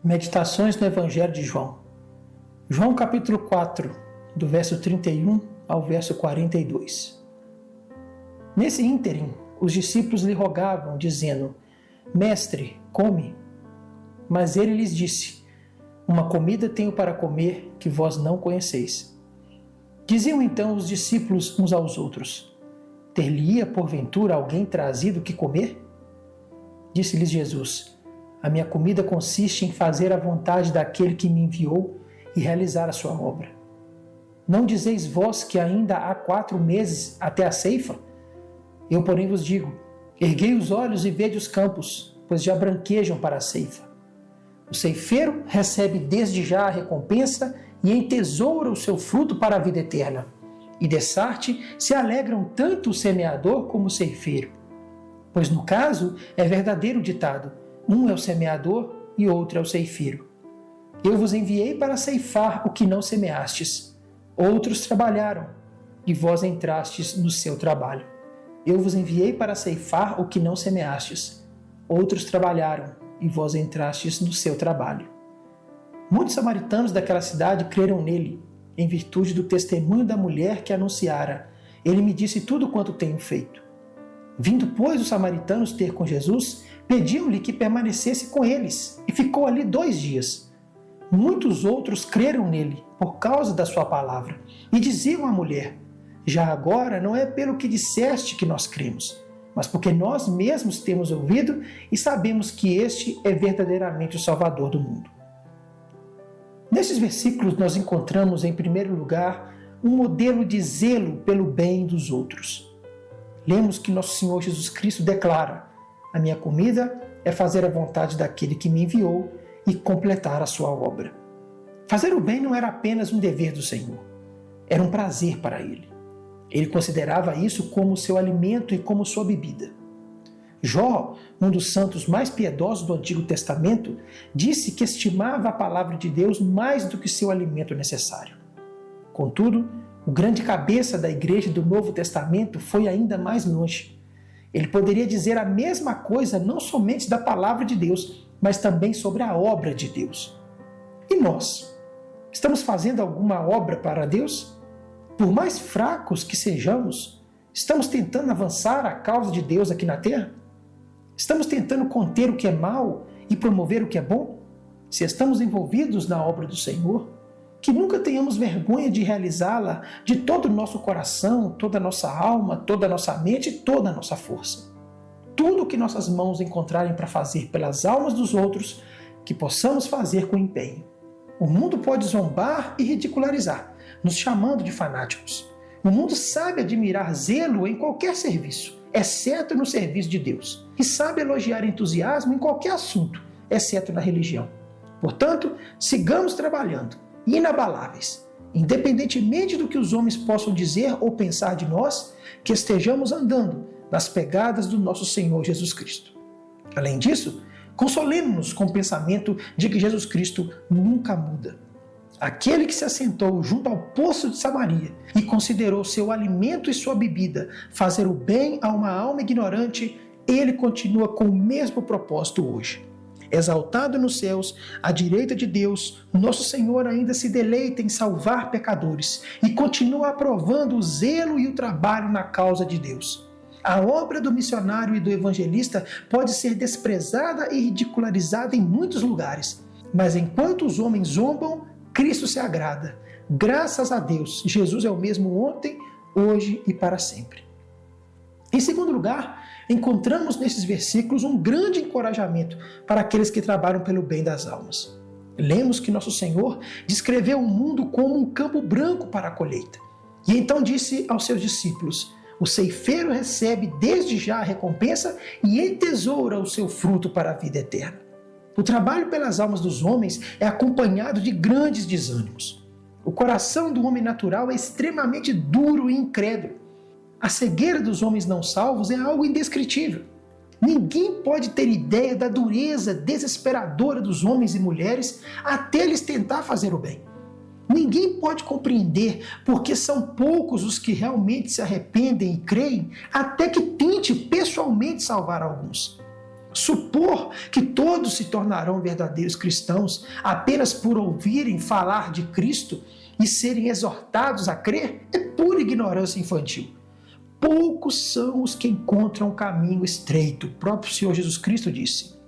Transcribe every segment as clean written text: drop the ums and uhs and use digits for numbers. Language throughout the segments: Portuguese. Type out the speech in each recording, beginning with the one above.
Meditações no Evangelho de João. João capítulo 4, do verso 31 ao verso 42. Nesse ínterim, os discípulos lhe rogavam, dizendo: Mestre, come. Mas ele lhes disse: Uma comida tenho para comer que vós não conheceis. Diziam então os discípulos uns aos outros: Ter-lhe-ia porventura alguém trazido que comer? Disse-lhes Jesus: A minha comida consiste em fazer a vontade daquele que me enviou e realizar a sua obra. Não dizeis vós que ainda há 4 meses até a ceifa? Eu, porém, vos digo: erguei os olhos e vede os campos, pois já branquejam para a ceifa. O ceifeiro recebe desde já a recompensa e entesoura o seu fruto para a vida eterna. E dessarte se alegram tanto o semeador como o ceifeiro. Pois no caso é verdadeiro o ditado: um é o semeador e outro é o ceifeiro. Eu vos enviei para ceifar o que não semeastes. Outros trabalharam, e vós entrastes no seu trabalho. Eu vos enviei para ceifar o que não semeastes. Outros trabalharam, e vós entrastes no seu trabalho. Muitos samaritanos daquela cidade creram nele, em virtude do testemunho da mulher que anunciara: Ele me disse tudo quanto tenho feito. Vindo, pois, os samaritanos ter com Jesus, pediam-lhe que permanecesse com eles, e ficou ali 2 dias. Muitos outros creram nele, por causa da sua palavra, e diziam à mulher: Já agora não é pelo que disseste que nós cremos, mas porque nós mesmos temos ouvido e sabemos que este é verdadeiramente o Salvador do mundo. Nesses versículos nós encontramos, em primeiro lugar, um modelo de zelo pelo bem dos outros. Lemos que nosso Senhor Jesus Cristo declara: A minha comida é fazer a vontade daquele que me enviou e completar a sua obra. Fazer o bem não era apenas um dever do Senhor, era um prazer para ele. Ele considerava isso como seu alimento e como sua bebida. Jó, um dos santos mais piedosos do Antigo Testamento, disse que estimava a palavra de Deus mais do que seu alimento necessário. Contudo, o grande cabeça da igreja do Novo Testamento foi ainda mais longe. Ele poderia dizer a mesma coisa não somente da palavra de Deus, mas também sobre a obra de Deus. E nós? Estamos fazendo alguma obra para Deus? Por mais fracos que sejamos, estamos tentando avançar a causa de Deus aqui na terra? Estamos tentando conter o que é mal e promover o que é bom? Se estamos envolvidos na obra do Senhor, que nunca tenhamos vergonha de realizá-la de todo o nosso coração, toda a nossa alma, toda a nossa mente e toda a nossa força. Tudo o que nossas mãos encontrarem para fazer pelas almas dos outros, que possamos fazer com empenho. O mundo pode zombar e ridicularizar, nos chamando de fanáticos. O mundo sabe admirar zelo em qualquer serviço, exceto no serviço de Deus, e sabe elogiar entusiasmo em qualquer assunto, exceto na religião. Portanto, sigamos trabalhando, inabaláveis, independentemente do que os homens possam dizer ou pensar de nós, que estejamos andando nas pegadas do nosso Senhor Jesus Cristo. Além disso, consolemos-nos com o pensamento de que Jesus Cristo nunca muda. Aquele que se assentou junto ao poço de Samaria e considerou seu alimento e sua bebida fazer o bem a uma alma ignorante, ele continua com o mesmo propósito hoje. Exaltado nos céus, à direita de Deus, nosso Senhor ainda se deleita em salvar pecadores e continua aprovando o zelo e o trabalho na causa de Deus. A obra do missionário e do evangelista pode ser desprezada e ridicularizada em muitos lugares, mas enquanto os homens zombam, Cristo se agrada. Graças a Deus, Jesus é o mesmo ontem, hoje e para sempre. Em segundo lugar, encontramos nesses versículos um grande encorajamento para aqueles que trabalham pelo bem das almas. Lemos que nosso Senhor descreveu o mundo como um campo branco para a colheita. E então disse aos seus discípulos: O ceifeiro recebe desde já a recompensa e entesoura o seu fruto para a vida eterna. O trabalho pelas almas dos homens é acompanhado de grandes desânimos. O coração do homem natural é extremamente duro e incrédulo. A cegueira dos homens não salvos é algo indescritível. Ninguém pode ter ideia da dureza desesperadora dos homens e mulheres até eles tentar fazer o bem. Ninguém pode compreender porque são poucos os que realmente se arrependem e creem até que tente pessoalmente salvar alguns. Supor que todos se tornarão verdadeiros cristãos apenas por ouvirem falar de Cristo e serem exortados a crer é pura ignorância infantil. Poucos são os que encontram o caminho estreito. O próprio Senhor Jesus Cristo disse: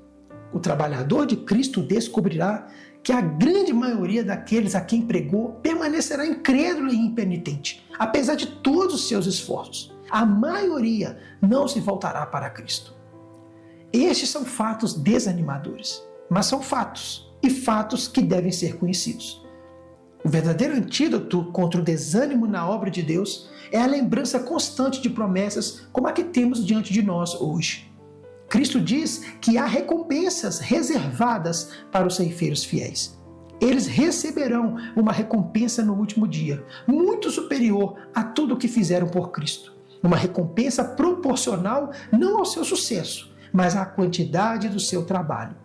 o trabalhador de Cristo descobrirá que a grande maioria daqueles a quem pregou permanecerá incrédulo e impenitente, apesar de todos os seus esforços. A maioria não se voltará para Cristo. Estes são fatos desanimadores, mas são fatos, e fatos que devem ser conhecidos. O verdadeiro antídoto contra o desânimo na obra de Deus é a lembrança constante de promessas como a que temos diante de nós hoje. Cristo diz que há recompensas reservadas para os ceifeiros fiéis. Eles receberão uma recompensa no último dia, muito superior a tudo o que fizeram por Cristo. Uma recompensa proporcional não ao seu sucesso, mas à quantidade do seu trabalho.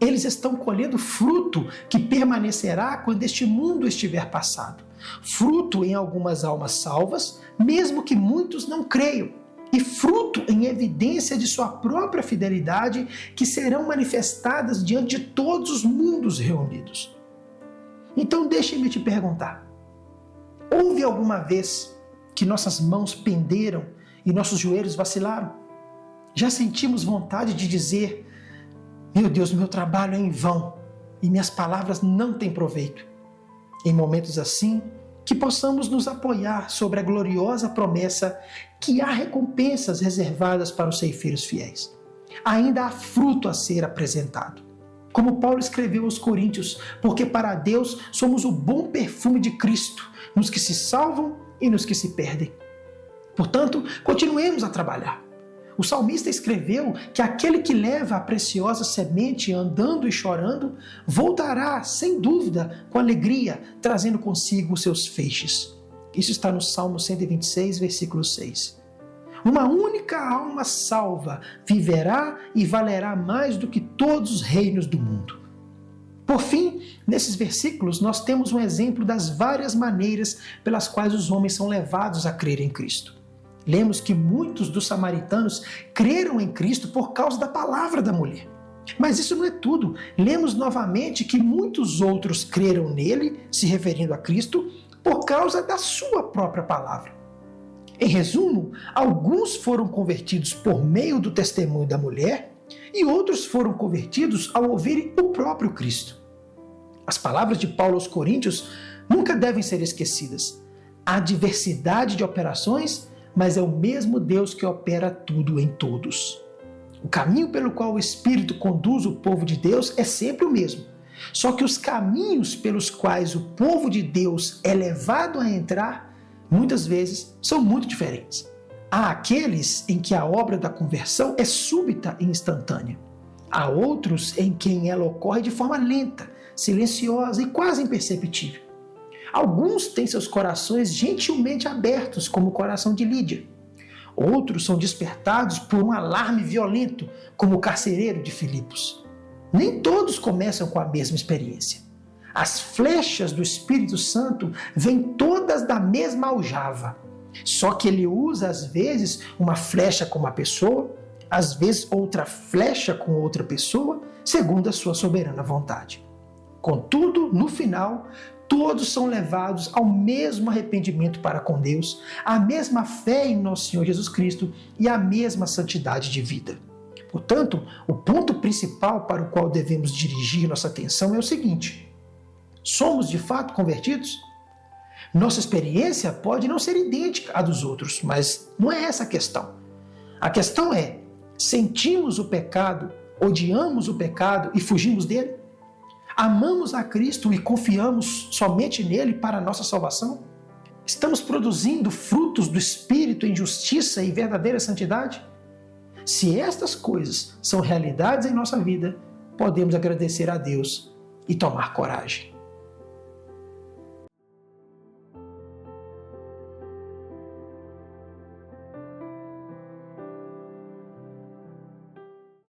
Eles estão colhendo fruto que permanecerá quando este mundo estiver passado. Fruto em algumas almas salvas, mesmo que muitos não creiam. E fruto em evidência de sua própria fidelidade, que serão manifestadas diante de todos os mundos reunidos. Então deixe-me te perguntar: houve alguma vez que nossas mãos penderam e nossos joelhos vacilaram? Já sentimos vontade de dizer: meu Deus, meu trabalho é em vão e minhas palavras não têm proveito? Em momentos assim, que possamos nos apoiar sobre a gloriosa promessa que há recompensas reservadas para os ceifeiros fiéis. Ainda há fruto a ser apresentado. Como Paulo escreveu aos Coríntios: porque para Deus somos o bom perfume de Cristo, nos que se salvam e nos que se perdem. Portanto, continuemos a trabalhar. O salmista escreveu que aquele que leva a preciosa semente andando e chorando, voltará, sem dúvida, com alegria, trazendo consigo os seus feixes. Isso está no Salmo 126, versículo 6. Uma única alma salva viverá e valerá mais do que todos os reinos do mundo. Por fim, nesses versículos, nós temos um exemplo das várias maneiras pelas quais os homens são levados a crer em Cristo. Lemos que muitos dos samaritanos creram em Cristo por causa da palavra da mulher. Mas isso não é tudo. Lemos novamente que muitos outros creram nele, se referindo a Cristo, por causa da sua própria palavra. Em resumo, alguns foram convertidos por meio do testemunho da mulher e outros foram convertidos ao ouvirem o próprio Cristo. As palavras de Paulo aos Coríntios nunca devem ser esquecidas. Há diversidade de operações, mas é o mesmo Deus que opera tudo em todos. O caminho pelo qual o Espírito conduz o povo de Deus é sempre o mesmo. Só que os caminhos pelos quais o povo de Deus é levado a entrar, muitas vezes, são muito diferentes. Há aqueles em que a obra da conversão é súbita e instantânea. Há outros em quem ela ocorre de forma lenta, silenciosa e quase imperceptível. Alguns têm seus corações gentilmente abertos, como o coração de Lídia. Outros são despertados por um alarme violento, como o carcereiro de Filipos. Nem todos começam com a mesma experiência. As flechas do Espírito Santo vêm todas da mesma aljava. Só que ele usa, às vezes, uma flecha com uma pessoa, às vezes outra flecha com outra pessoa, segundo a sua soberana vontade. Contudo, no final, todos são levados ao mesmo arrependimento para com Deus, à mesma fé em nosso Senhor Jesus Cristo e à mesma santidade de vida. Portanto, o ponto principal para o qual devemos dirigir nossa atenção é o seguinte: somos de fato convertidos? Nossa experiência pode não ser idêntica à dos outros, mas não é essa a questão. A questão é: sentimos o pecado, odiamos o pecado e fugimos dele? Amamos a Cristo e confiamos somente nele para a nossa salvação? Estamos produzindo frutos do Espírito em justiça e verdadeira santidade? Se estas coisas são realidades em nossa vida, podemos agradecer a Deus e tomar coragem.